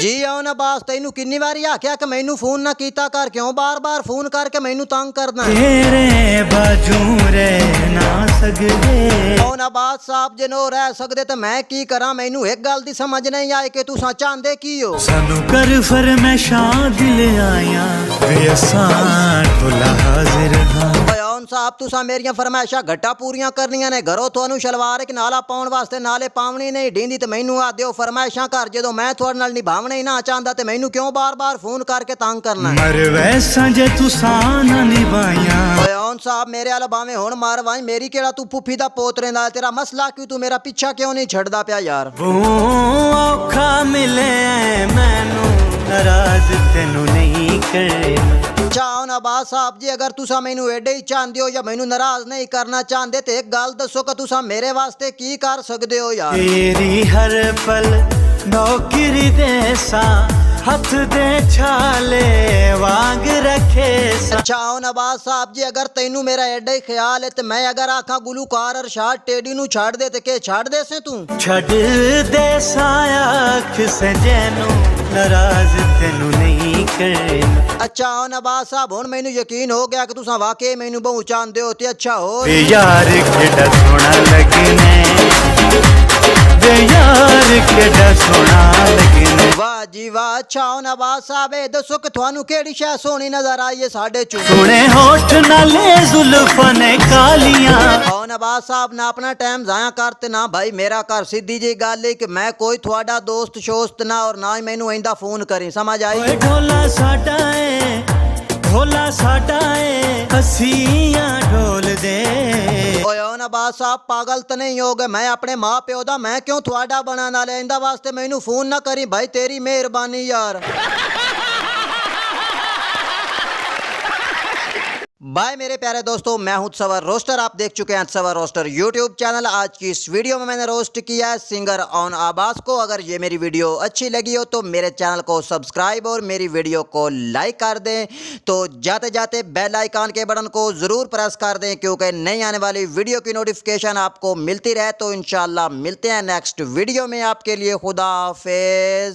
जी आओ ना बास तेनू किन्नी बारी आख्या कि मैनू फोन ना कीता कर, क्यों बार बार फोन करके मैनू तंग करना। तेरे बाजू रह ना सकदे आओ ना बास साहब जे नो रह सकदे ते मैं की करा। मैनू एक गल दी समझ नहीं आई कि तुसा चाहंदे की हो। सानू कर फरमाइशां दिल आया वे असां ढोला हाजिर हां। बयान साहब तुसा मेरिया फरमाइशा घट्टा पूरियां करनियां ने। घरों तुहानू शलवार एक नाला पाउण वास्ते नाले पावनी नहीं ढींदी ते मैनू आ दिओ फरमाइशां कर। जदों मैं तुहाडे नाल निभावना ही ना चाहंदा ते मैनू क्यों बार बार फोन करके तंग करना। मर वैसा जे तुसां ना निभाया। बयान साहब मेरे वाला भावें हुण मार वाई, मेरी केड़ा तू फुफी दा पोतरे दा तेरा मसला क्यों, तू मेरा पीछा क्यों नहीं छड़दा पिया यार। वो औखा मिले मैनू नाराज तेनू नहीं करना। चाहो ना बास साहब जी अगर तुसा मैनू एडे ही चाहते हो या मैनू नाराज नहीं करना चाहते तो एक गल दसो कि तुसा मेरे वास्ते की कर सकते हो यार। तेरी हर पल नौकरी देसा हथ दे छाले वांग रखे सा। चाहो ना बास साहब जी अगर तेनू मेरा एडा ही ख्याल है तो मैं अगर आखा गुलूकार अरशाद टेडी नू छाड़ दे ते के छाड़ दे से तू। छड़ दे साख से जैनू नाराज तेनू नहीं करना। अच्छा हो ना बास साहब हुण मैनू यकीन हो गया कि तुसा वाकई मैनू बहुत चाहते हो। ते अच्छा हो वे यार केड़ा सोना लगने, वे यार केड़ा सोना लगने। वाह जी वाह। अच्छा हो ना बास साहब ए दसो कि तुहानू केड़ी शै सोहनी नजर आई है साडे चों। सोने होठ नाले जुल्फां ने कालियां। आओ ना बास साहब ना अपना टाइम जाया करते ना भाई मेरा कर। सीधी जी गल है कि मैं कोई थोड़ा दोस्त शोस्त ना और ना ही मैनू इंदा फोन करी, समझ आई। ओए ढोला साडा है, ढोला साडा है, हसियां ढोल दे। ओए आओ ना बास साहब पागल तो नहीं हो गए। मैं अपने माँ प्यो दा मैं क्यों थोड़ा बना ना ले। इंदा वास्ते मैनू फोन ना करी भाई, तेरी मेहरबानी यार। बाय मेरे प्यारे दोस्तों, मैं हूं सवर रोस्टर। आप देख चुके हैं सवर रोस्टर यूट्यूब चैनल। आज की इस वीडियो में मैंने रोस्ट किया है सिंगर ऑन आबास को। अगर ये मेरी वीडियो अच्छी लगी हो तो मेरे चैनल को सब्सक्राइब और मेरी वीडियो को लाइक कर दें। तो जाते जाते बेल आइकन के बटन को ज़रूर प्रेस कर दें क्योंकि नई आने वाली वीडियो की नोटिफिकेशन आपको मिलती रहे। तो इंशाल्लाह मिलते हैं नेक्स्ट वीडियो में। आपके लिए खुदा हाफिज़।